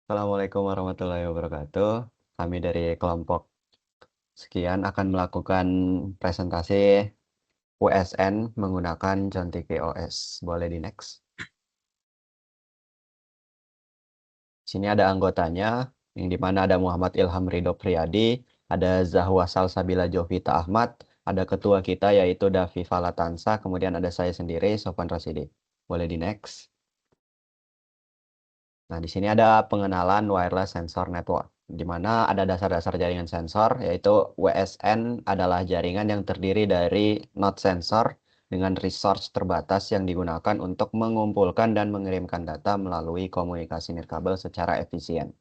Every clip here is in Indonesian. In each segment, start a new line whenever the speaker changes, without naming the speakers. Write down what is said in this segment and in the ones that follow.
Assalamualaikum warahmatullahi wabarakatuh. Kami dari kelompok sekian akan melakukan presentasi USN menggunakan Contiki OS. Boleh di next. Sini ada anggotanya, yang di mana ada Muhammad Ilham Ridho Priyadi, ada Zahwa Salsabila Jovita Ahmad, ada ketua kita yaitu Davi Falatansa, kemudian ada saya sendiri, Sofwan Rasidi. Boleh di next. Nah, di sini ada pengenalan wireless sensor network, di mana ada dasar-dasar jaringan sensor, yaitu WSN adalah jaringan yang terdiri dari node sensor dengan resource terbatas yang digunakan untuk mengumpulkan dan mengirimkan data melalui komunikasi nirkabel secara efisien.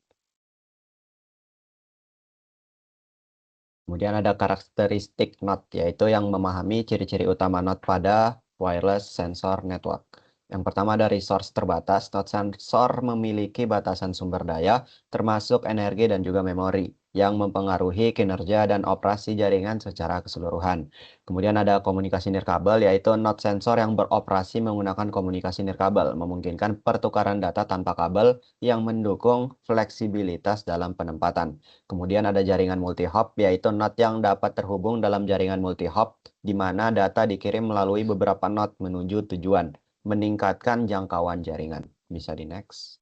Kemudian ada karakteristik node, yaitu yang memahami ciri-ciri utama node pada wireless sensor network. Yang pertama ada resource terbatas. Node sensor memiliki batasan sumber daya, termasuk energi dan juga memori, yang mempengaruhi kinerja dan operasi jaringan secara keseluruhan. Kemudian ada komunikasi nirkabel, yaitu node sensor yang beroperasi menggunakan komunikasi nirkabel, memungkinkan pertukaran data tanpa kabel yang mendukung fleksibilitas dalam penempatan. Kemudian ada jaringan multi-hop, yaitu node yang dapat terhubung dalam jaringan multi-hop, di mana data dikirim melalui beberapa node menuju tujuan, meningkatkan jangkauan jaringan. Bisa di next.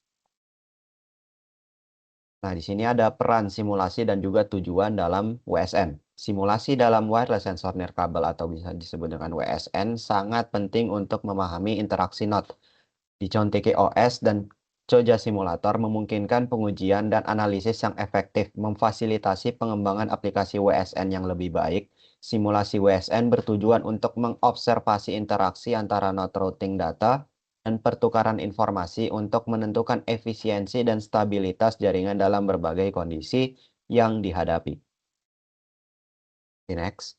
Nah, di sini ada peran simulasi dan juga tujuan dalam WSN. Simulasi dalam wireless sensor nirkabel atau bisa disebut dengan WSN sangat penting untuk memahami interaksi node. Di Contiki OS dan Coja Simulator memungkinkan pengujian dan analisis yang efektif, memfasilitasi pengembangan aplikasi WSN yang lebih baik. Simulasi WSN bertujuan untuk mengobservasi interaksi antara node routing data dan pertukaran informasi untuk menentukan efisiensi dan stabilitas jaringan dalam berbagai kondisi yang dihadapi. Next.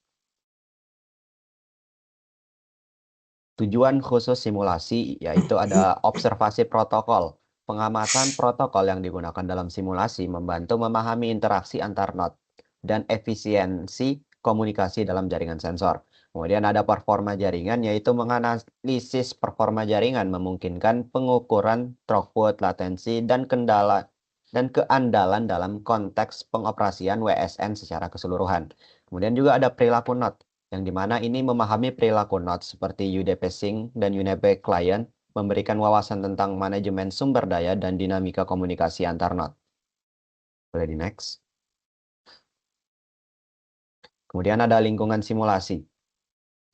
Tujuan khusus simulasi yaitu ada observasi protokol. Pengamatan protokol yang digunakan dalam simulasi membantu memahami interaksi antar node dan efisiensi komunikasi dalam jaringan sensor. Kemudian ada performa jaringan, yaitu menganalisis performa jaringan memungkinkan pengukuran throughput, latensi, dan keandalan dalam konteks pengoperasian WSN secara keseluruhan. Kemudian juga ada perilaku node, yang dimana ini memahami perilaku node seperti UDP Sync dan UDP Client, memberikan wawasan tentang manajemen sumber daya dan dinamika komunikasi antar node. Boleh di next. Kemudian ada lingkungan simulasi.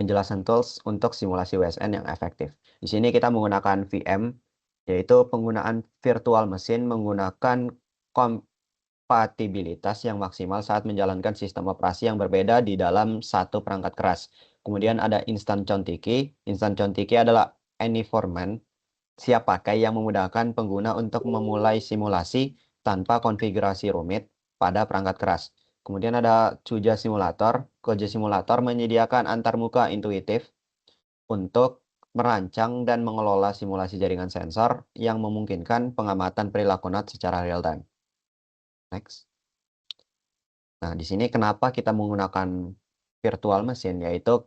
Penjelasan tools untuk simulasi WSN yang efektif. Di sini kita menggunakan VM, yaitu penggunaan virtual mesin menggunakan kompatibilitas yang maksimal saat menjalankan sistem operasi yang berbeda di dalam satu perangkat keras. Kemudian ada instant Contiki. Instant Contiki adalah environment siap pakai yang memudahkan pengguna untuk memulai simulasi tanpa konfigurasi rumit pada perangkat keras. Kemudian ada Cuja Simulator. Koja Simulator menyediakan antarmuka intuitif untuk merancang dan mengelola simulasi jaringan sensor yang memungkinkan pengamatan perilaku node secara real time. Next. Nah, di sini kenapa kita menggunakan virtual mesin, yaitu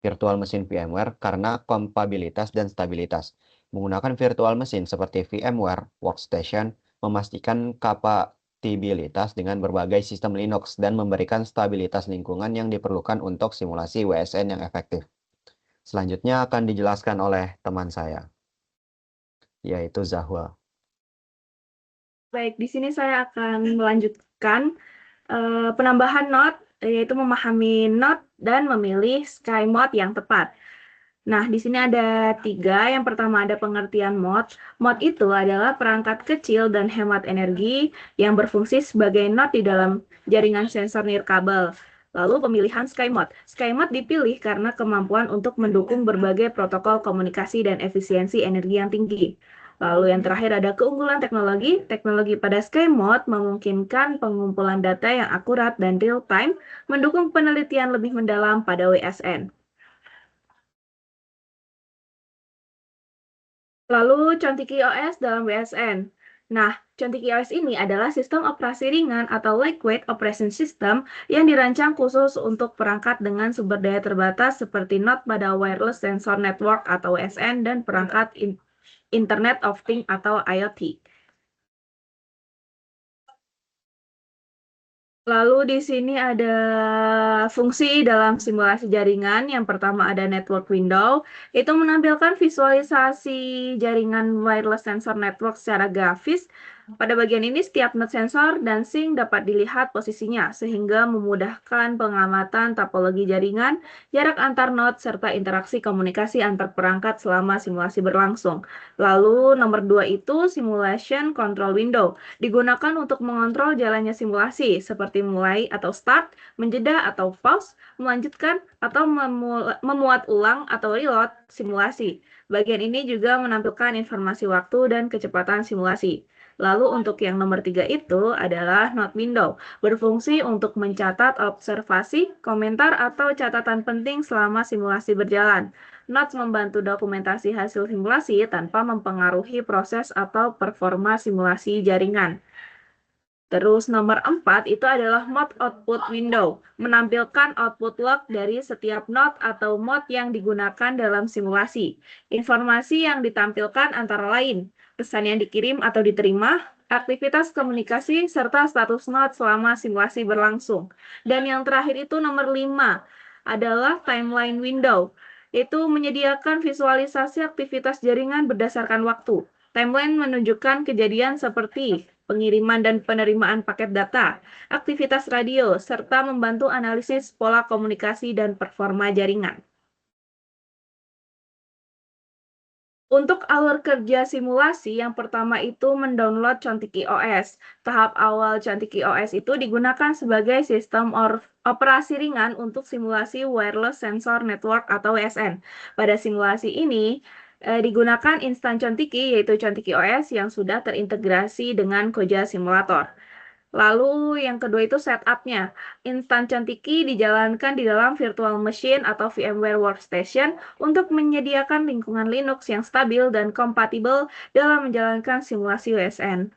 virtual mesin VMware karena kompatibilitas dan stabilitas. Menggunakan virtual mesin seperti VMware Workstation memastikan kompatibilitas dengan berbagai sistem Linux dan memberikan stabilitas lingkungan yang diperlukan untuk simulasi WSN yang efektif. Selanjutnya akan dijelaskan oleh teman saya, yaitu Zahwa.
Baik, di sini saya akan melanjutkan penambahan node, yaitu memahami node dan memilih sky mode yang tepat. Nah, di sini ada 3. Yang pertama ada pengertian mode. Mode itu adalah perangkat kecil dan hemat energi yang berfungsi sebagai node di dalam jaringan sensor nirkabel. Lalu pemilihan sky mode. Sky mode dipilih karena kemampuan untuk mendukung berbagai protokol komunikasi dan efisiensi energi yang tinggi. Lalu yang terakhir ada keunggulan teknologi. Teknologi pada sky mode memungkinkan pengumpulan data yang akurat dan real time, mendukung penelitian lebih mendalam pada WSN. Lalu Contiki OS dalam WSN. Nah, Contiki OS ini adalah sistem operasi ringan atau lightweight operation system yang dirancang khusus untuk perangkat dengan sumber daya terbatas seperti node pada wireless sensor network atau WSN dan perangkat Internet of Things atau IoT. Lalu di sini ada fungsi dalam simulasi jaringan. Yang pertama ada network window, itu menampilkan visualisasi jaringan wireless sensor network secara grafis. Pada bagian ini setiap node sensor dan sink dapat dilihat posisinya, sehingga memudahkan pengamatan topologi jaringan, jarak antar node, serta interaksi komunikasi antar perangkat selama simulasi berlangsung. Lalu nomor 2 itu simulation control window. Digunakan untuk mengontrol jalannya simulasi, seperti mulai atau start, menjeda atau pause, melanjutkan, atau memuat ulang atau reload simulasi. Bagian ini juga menampilkan informasi waktu dan kecepatan simulasi. Lalu untuk yang nomor 3 itu adalah note window, berfungsi untuk mencatat observasi, komentar, atau catatan penting selama simulasi berjalan. Notes membantu dokumentasi hasil simulasi tanpa mempengaruhi proses atau performa simulasi jaringan. Terus nomor 4 itu adalah mode output window, menampilkan output log dari setiap node atau mode yang digunakan dalam simulasi. Informasi yang ditampilkan antara lain, pesan yang dikirim atau diterima, aktivitas komunikasi, serta status node selama simulasi berlangsung. Dan yang terakhir itu nomor 5 adalah timeline window, itu menyediakan visualisasi aktivitas jaringan berdasarkan waktu. Timeline menunjukkan kejadian seperti pengiriman dan penerimaan paket data, aktivitas radio, serta membantu analisis pola komunikasi dan performa jaringan. Untuk alur kerja simulasi, yang pertama itu mendownload Contiki OS. Tahap awal Contiki OS itu digunakan sebagai sistem operasi ringan untuk simulasi wireless sensor network atau WSN. Pada simulasi ini, digunakan instan Contiki, yaitu Contiki OS yang sudah terintegrasi dengan Koja Simulator. Lalu yang kedua itu setup-nya. Instan Contiki dijalankan di dalam virtual machine atau VMware Workstation untuk menyediakan lingkungan Linux yang stabil dan kompatibel dalam menjalankan simulasi WSN.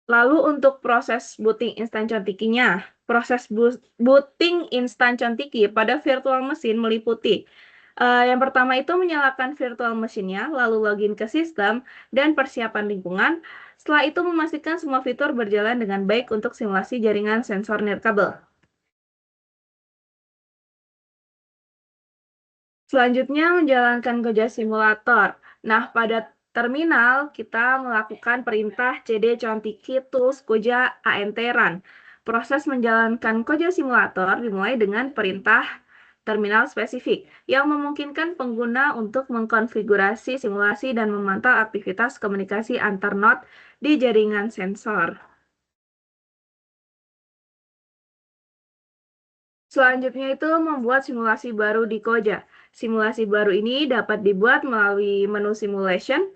Lalu untuk proses booting instan Contikinya, proses booting instan Contiki pada virtual machine meliputi yang pertama itu menyalakan virtual machine-nya, lalu login ke sistem, dan persiapan lingkungan. Setelah itu memastikan semua fitur berjalan dengan baik untuk simulasi jaringan sensor nirkabel. Selanjutnya menjalankan Koja Simulator. Nah, pada terminal kita melakukan perintah cd contiki tools koja ant run. Proses menjalankan Koja Simulator dimulai dengan perintah terminal spesifik yang memungkinkan pengguna untuk mengkonfigurasi simulasi dan memantau aktivitas komunikasi antar node di jaringan sensor. Selanjutnya itu membuat simulasi baru di Koja. Simulasi baru ini dapat dibuat melalui menu simulation,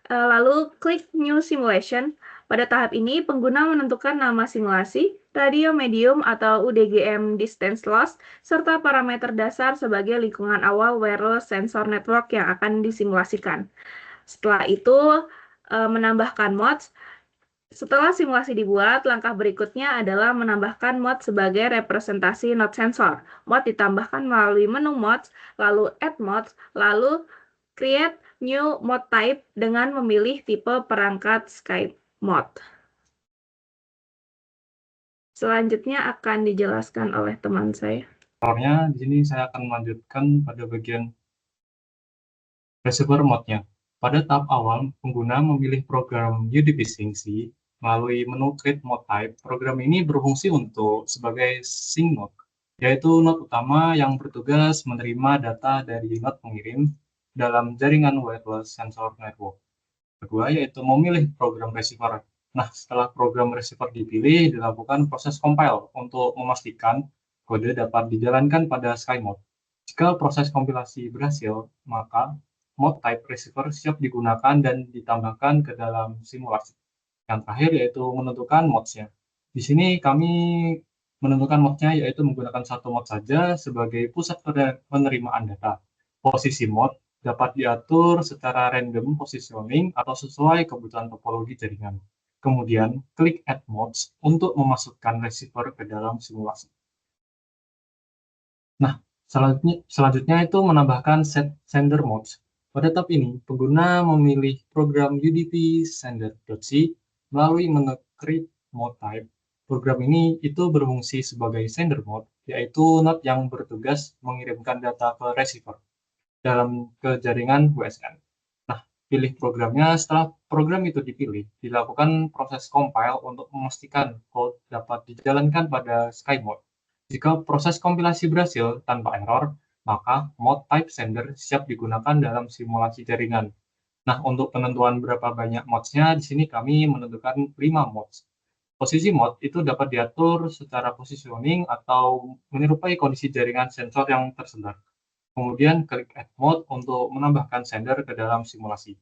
lalu klik New Simulation. Pada tahap ini, pengguna menentukan nama simulasi, radio medium atau UDGM distance loss, serta parameter dasar sebagai lingkungan awal wireless sensor network yang akan disimulasikan. Setelah itu, menambahkan mods. Setelah simulasi dibuat, langkah berikutnya adalah menambahkan mod sebagai representasi node sensor. Mod ditambahkan melalui menu mods, lalu add mods, lalu create new mod type dengan memilih tipe perangkat Skype mod. Selanjutnya akan dijelaskan oleh teman saya.
Di sini saya akan melanjutkan pada bagian receiver mode-nya. Pada tahap awal, pengguna memilih program UDP Sync melalui menu Create Mode Type. Program ini berfungsi sebagai sync node, yaitu node utama yang bertugas menerima data dari node pengirim dalam jaringan wireless sensor network. Kedua, yaitu memilih program receiver. Nah, setelah program receiver dipilih, dilakukan proses compile untuk memastikan kode dapat dijalankan pada Sky Mode. Jika proses kompilasi berhasil, maka mode type receiver siap digunakan dan ditambahkan ke dalam simulasi. Yang terakhir yaitu menentukan modes-nya. Di sini kami menentukan mode-nya yaitu menggunakan satu mode saja sebagai pusat penerimaan data. Posisi mode dapat diatur secara random positioning atau sesuai kebutuhan topologi jaringan. Kemudian, klik Add Modes untuk memasukkan receiver ke dalam simulasi. Nah, selanjutnya itu menambahkan Set Sender Modes. Pada tahap ini, pengguna memilih program UDP Sender.c melalui menecrypt mode type. Program ini itu berfungsi sebagai sender mode, yaitu node yang bertugas mengirimkan data ke receiver dalam ke jaringan WSN. Nah, pilih programnya. Setelah program itu dipilih, dilakukan proses compile untuk memastikan code dapat dijalankan pada Sky Mode. Jika proses kompilasi berhasil tanpa error, maka mode type sender siap digunakan dalam simulasi jaringan. Nah, untuk penentuan berapa banyak modes-nya, di sini kami menentukan 5 modes. Posisi mode itu dapat diatur secara positioning atau menyerupai kondisi jaringan sensor yang tersebar. Kemudian klik Add Mode untuk menambahkan sender ke dalam simulasi.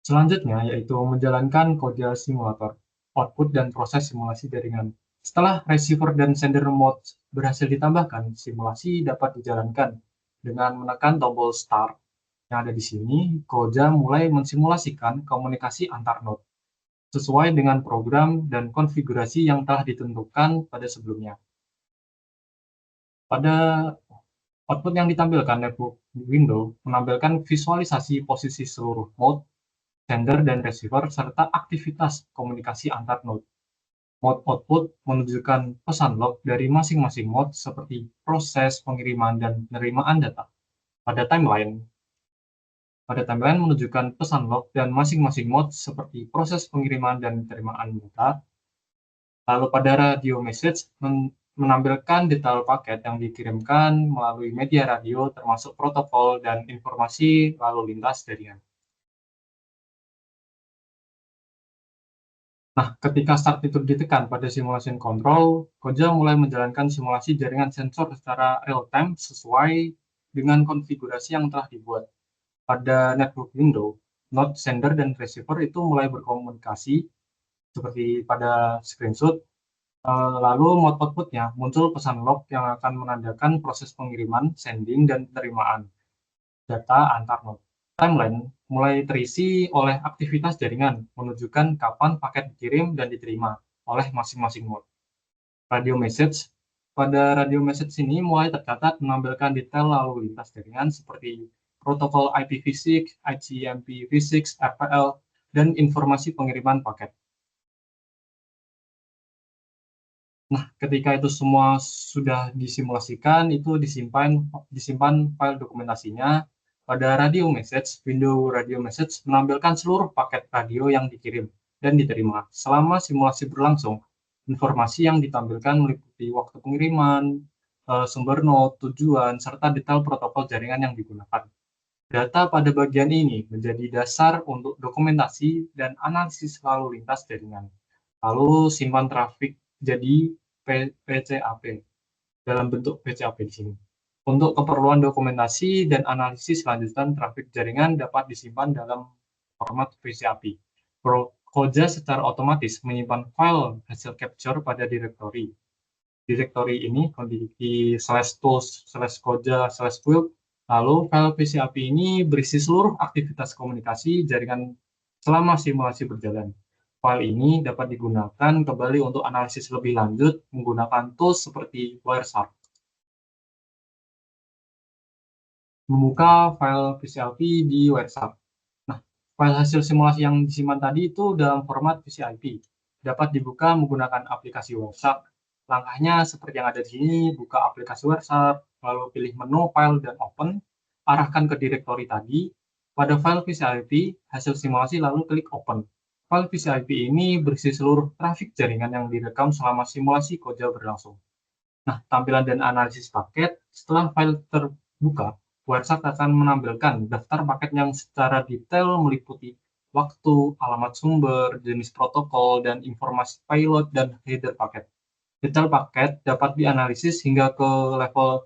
Selanjutnya yaitu menjalankan kode simulator, output dan proses simulasi jaringan. Setelah receiver dan sender mode berhasil ditambahkan, simulasi dapat dijalankan dengan menekan tombol Start yang ada di sini. Koja mulai mensimulasikan komunikasi antar node sesuai dengan program dan konfigurasi yang telah ditentukan pada sebelumnya. Pada output yang ditampilkan network window menampilkan visualisasi posisi seluruh mode, sender dan receiver, serta aktivitas komunikasi antar node. Mode output menunjukkan pesan log dari masing-masing mode seperti proses pengiriman dan penerimaan data. Pada timeline menunjukkan pesan log dan masing-masing mode seperti proses pengiriman dan penerimaan data. Lalu pada radio message menampilkan detail paket yang dikirimkan melalui media radio termasuk protokol dan informasi lalu lintas jaringan. Nah, ketika start itu ditekan pada simulation control, Koja mulai menjalankan simulasi jaringan sensor secara real-time sesuai dengan konfigurasi yang telah dibuat. Pada network window, node sender dan receiver itu mulai berkomunikasi seperti pada screenshot. Lalu mode outputnya muncul pesan log yang akan menandakan proses pengiriman, sending, dan penerimaan data antar node. Timeline mulai terisi oleh aktivitas jaringan, menunjukkan kapan paket dikirim dan diterima oleh masing-masing node. Radio message. Pada radio message ini mulai tercatat menampilkan detail lalu lintas jaringan seperti protokol IPv6, ICMP-v6, RPL, dan informasi pengiriman paket. Nah, ketika itu semua sudah disimulasikan, itu disimpan file dokumentasinya. Pada radio message, window radio message menampilkan seluruh paket radio yang dikirim dan diterima. Selama simulasi berlangsung, informasi yang ditampilkan meliputi waktu pengiriman, sumber node, tujuan, serta detail protokol jaringan yang digunakan. Data pada bagian ini menjadi dasar untuk dokumentasi dan analisis lalu lintas jaringan. Lalu simpan trafik jadi PCAP dalam bentuk PCAP di sini. Untuk keperluan dokumentasi dan analisis lanjutan trafik jaringan dapat disimpan dalam format PCAP. Koja secara otomatis menyimpan file hasil capture pada direktori. Direktori ini di /tools/koja/build. Lalu file PCAP ini berisi seluruh aktivitas komunikasi jaringan selama simulasi berjalan. File ini dapat digunakan kembali untuk analisis lebih lanjut menggunakan tools seperti Wireshark. Membuka file PCIP di Wireshark. Nah, file hasil simulasi yang disimpan tadi itu dalam format PCIP. Dapat dibuka menggunakan aplikasi Wireshark. Langkahnya seperti yang ada di sini, buka aplikasi Wireshark, lalu pilih menu file dan open, arahkan ke direktori tadi. Pada file PCIP, hasil simulasi lalu klik open. File PCIP ini berisi seluruh trafik jaringan yang direkam selama simulasi Koja berlangsung. Nah, tampilan dan analisis paket. Setelah file terbuka, Wireshark akan menampilkan daftar paket yang secara detail meliputi waktu, alamat sumber, jenis protokol, dan informasi payload dan header paket. Detail paket dapat dianalisis hingga ke level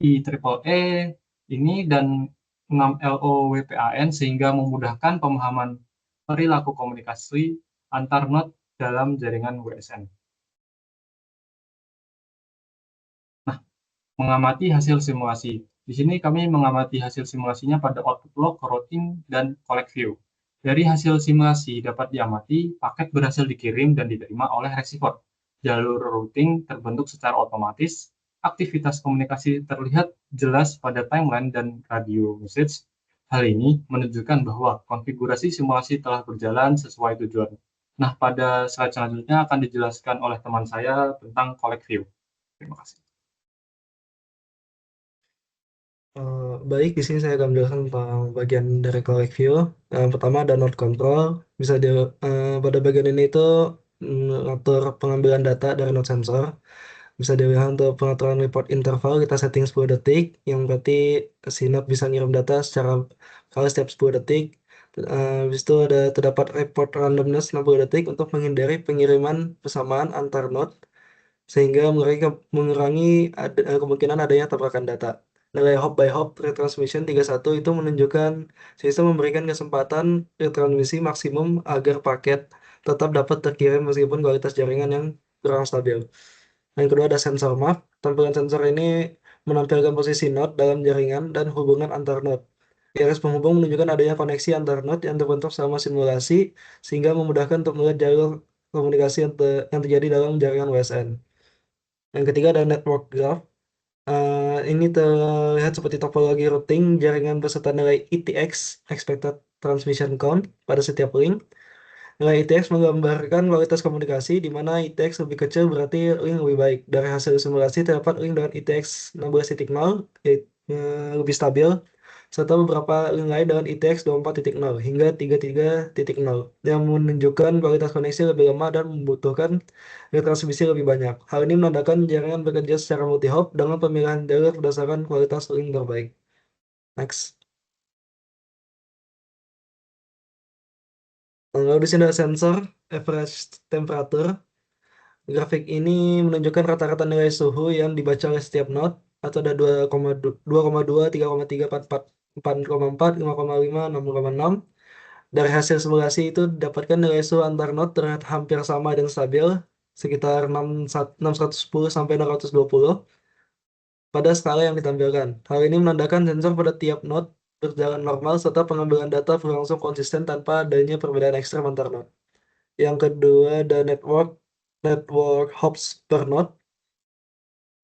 IEEE ini dan 6 LOWPAN sehingga memudahkan pemahaman perilaku komunikasi antar node dalam jaringan WSN. Nah, mengamati hasil simulasi. Di sini kami mengamati hasil simulasinya pada output log, routing, dan collect view. Dari hasil simulasi dapat diamati paket berhasil dikirim dan diterima oleh receiver. Jalur routing terbentuk secara otomatis. Aktivitas komunikasi terlihat jelas pada timeline dan radio message. Hal ini menunjukkan bahwa konfigurasi simulasi telah berjalan sesuai tujuan. Nah, pada slide selanjutnya akan dijelaskan oleh teman saya tentang collect view. Terima kasih.
Baik, di sini saya akan menjelaskan tentang bagian dari collect view. Yang pertama ada node control. Pada bagian ini itu mengatur pengambilan data dari node sensor. Bisa dilihat untuk pengaturan report interval kita setting 10 detik, yang berarti si node bisa ngirim data secara kali setiap 10 detik. Habis itu terdapat report randomness 60 detik untuk menghindari pengiriman bersamaan antar node sehingga mengurangi kemungkinan adanya tabrakan data. Nilai hop by hop retransmission 31 itu menunjukkan sistem memberikan kesempatan retransmisi maksimum agar paket tetap dapat terkirim meskipun kualitas jaringan yang kurang stabil. Yang kedua ada sensor map. Tampilan sensor ini menampilkan posisi node dalam jaringan dan hubungan antar node. Garis penghubung menunjukkan adanya koneksi antar node yang terbentuk selama simulasi sehingga memudahkan untuk melihat jalur komunikasi yang terjadi dalam jaringan WSN. Yang ketiga ada network graph. Ini terlihat seperti topologi routing jaringan beserta nilai ETX (Expected Transmission Count) pada setiap link. Nilai ETX menggambarkan kualitas komunikasi, di mana ETX lebih kecil berarti link lebih baik. Dari hasil simulasi terdapat link dengan ETX 16.0 lebih stabil, serta beberapa link lain dengan ETX 24.0 hingga 33.0 yang menunjukkan kualitas koneksi lebih lemah dan membutuhkan retransmisi lebih banyak. Hal ini menandakan jaringan bekerja secara multi-hop dengan pemilihan jalur berdasarkan kualitas link terbaik. Next. Lalu di sini ada sensor average temperature. Grafik ini menunjukkan rata-rata nilai suhu yang dibaca oleh setiap node, atau ada 2,2, 3,3, 4,4, 4,4, 5,5, 6,6. Dari hasil simulasi itu didapatkan nilai suhu antar node terlihat hampir sama dan stabil, sekitar 610 sampai 620 pada skala yang ditampilkan. Hal ini menandakan sensor pada tiap node berjalan normal serta pengambilan data berlangsung konsisten tanpa adanya perbedaan ekstrem antar node. Yang kedua ada network hops per node,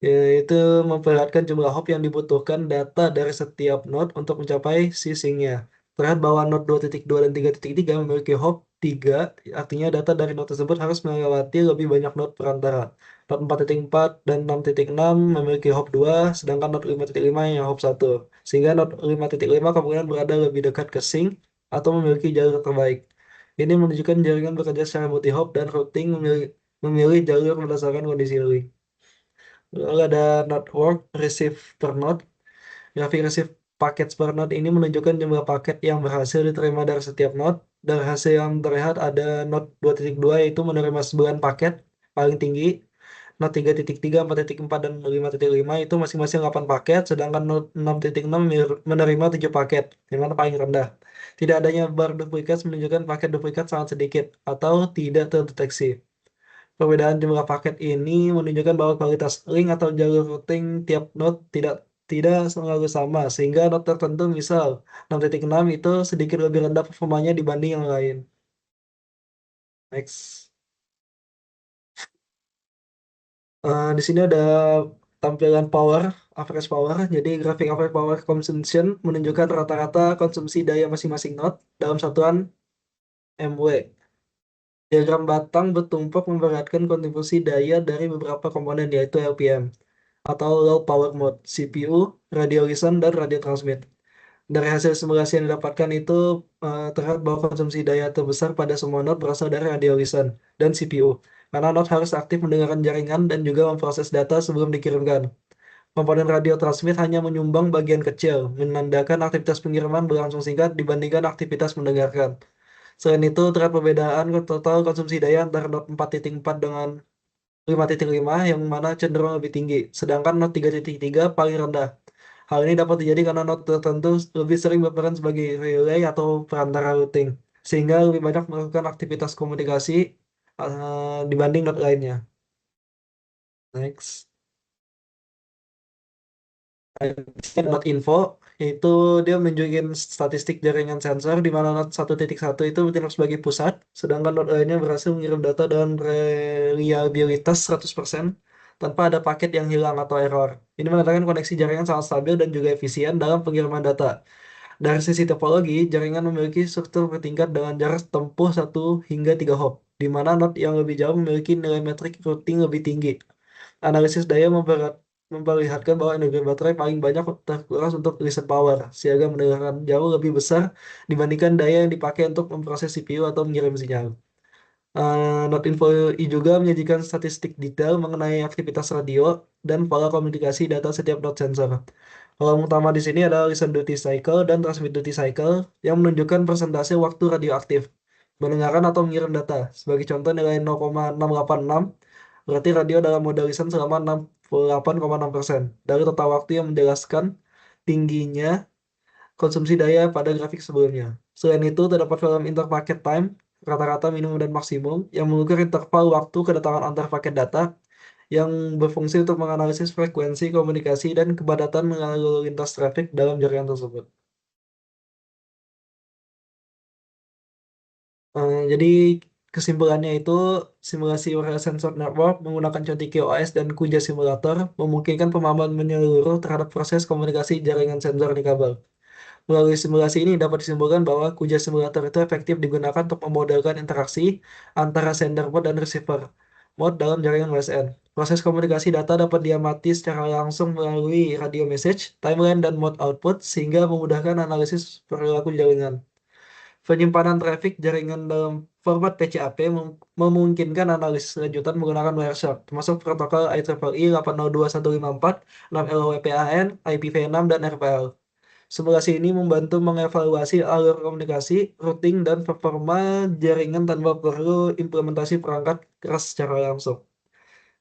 yaitu memperlihatkan jumlah hop yang dibutuhkan data dari setiap node untuk mencapai sisinya. Terlihat bahwa node 2.2 dan 3.3 memiliki hop 3, artinya data dari node tersebut harus melewati lebih banyak node perantara. Node 4.4 dan 6.6 memiliki hop 2, sedangkan node 5.5 yang hop 1. Sehingga node 5.5 kemungkinan berada lebih dekat ke sink atau memiliki jalur terbaik. Ini menunjukkan jaringan bekerja secara multi-hop dan routing memilih jalur berdasarkan kondisi link. Lalu ada network receive per node. Grafik receive paket per node ini menunjukkan jumlah paket yang berhasil diterima dari setiap node. Dari hasil yang terlihat ada node 2.2 yaitu menerima 9 paket paling tinggi. Node 3.3, 4.4, dan 5.5 itu masing-masing 8 paket, sedangkan node 6.6 menerima 7 paket, yang mana paling rendah. Tidak adanya bar duplikat menunjukkan paket duplikat sangat sedikit atau tidak terdeteksi. Perbedaan jumlah paket ini menunjukkan bahwa kualitas link atau jalur routing tiap node tidak selalu sama, sehingga node tertentu, misal 6.6 itu sedikit lebih rendah performanya dibanding yang lain. Next. Di sini ada tampilan power, average power. Jadi grafik average power consumption menunjukkan rata-rata konsumsi daya masing-masing node dalam satuan MW. Diagram batang bertumpuk memperlihatkan kontribusi daya dari beberapa komponen, yaitu LPM atau low power mode, CPU, radio listen, dan radio transmit. Dari hasil simulasi yang didapatkan itu terlihat bahwa konsumsi daya terbesar pada semua node berasal dari radio listen dan CPU, karena node harus aktif mendengarkan jaringan dan juga memproses data sebelum dikirimkan. Komponen radio transmit hanya menyumbang bagian kecil, menandakan aktivitas pengiriman berlangsung singkat dibandingkan aktivitas mendengarkan. Selain itu, terdapat perbedaan total konsumsi daya antara node 4.4 dengan 5.5 yang mana cenderung lebih tinggi, sedangkan node 3.3 paling rendah. Hal ini dapat terjadi karena node tertentu lebih sering berperan sebagai relay atau perantara routing, sehingga lebih banyak melakukan aktivitas komunikasi dibanding node lainnya. Next. Node info, yaitu dia menunjukkan statistik jaringan sensor di mana node 1.1 itu bertindak sebagai pusat, sedangkan node lainnya berhasil mengirim data dengan reliabilitas 100% tanpa ada paket yang hilang atau error. Ini menandakan koneksi jaringan sangat stabil dan juga efisien dalam pengiriman data. Dari sisi topologi, jaringan memiliki struktur bertingkat dengan jarak tempuh 1 hingga 3 hop, di mana node yang lebih jauh memiliki nilai metrik routing lebih tinggi. Analisis daya memperlihatkan bahwa energi baterai paling banyak terkuras untuk reset power, sehingga mendengarkan jauh lebih besar dibandingkan daya yang dipakai untuk memproses CPU atau mengirim sinyal. Not Info I juga menyajikan statistik detail mengenai aktivitas radio dan pola komunikasi data setiap node sensor. Kolom utama di sini adalah listen duty cycle dan transmit duty cycle yang menunjukkan persentase waktu radioaktif mendengarkan atau mengirim data. Sebagai contoh nilai 0,686 berarti radio dalam mode listen selama 68,6% dari total waktu yang menjelaskan tingginya konsumsi daya pada grafik sebelumnya. Selain itu, terdapat film interpacket time, rata-rata minimum dan maksimum, yang mengukur interval waktu kedatangan antar paket data yang berfungsi untuk menganalisis frekuensi komunikasi dan kepadatan lalu lintas trafik dalam jaringan tersebut. Jadi kesimpulannya itu simulasi wireless sensor network menggunakan Contiki OS dan Kuja Simulator memungkinkan pemahaman menyeluruh terhadap proses komunikasi jaringan sensor di kabel. Melalui simulasi ini dapat disimpulkan bahwa Kuja Simulator itu efektif digunakan untuk memodelkan interaksi antara sender mode dan receiver mode dalam jaringan WSN. Proses komunikasi data dapat diamati secara langsung melalui radio message, timeline, dan mode output sehingga memudahkan analisis perilaku jaringan. Penyimpanan trafik jaringan dalam format PCAP memungkinkan analisis lanjutan menggunakan Wireshark, termasuk protokol IEEE 802.154, 6LWPAN, IPv6, dan RPL. Simulasi ini membantu mengevaluasi alur komunikasi, routing, dan performa jaringan tanpa perlu implementasi perangkat keras secara langsung.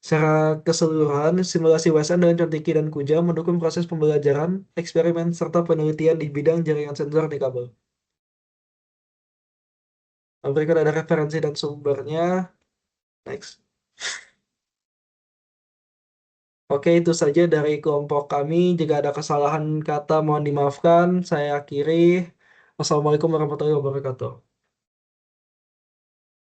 Secara keseluruhan, simulasi WSN dengan Contiki dan Kuja mendukung proses pembelajaran, eksperimen, serta penelitian di bidang jaringan sensor di kabel. Berikut ada referensi dan sumbernya. Next. Oke, itu saja dari kelompok kami. Jika ada kesalahan kata, mohon dimaafkan. Saya akhiri. Wassalamualaikum warahmatullahi wabarakatuh.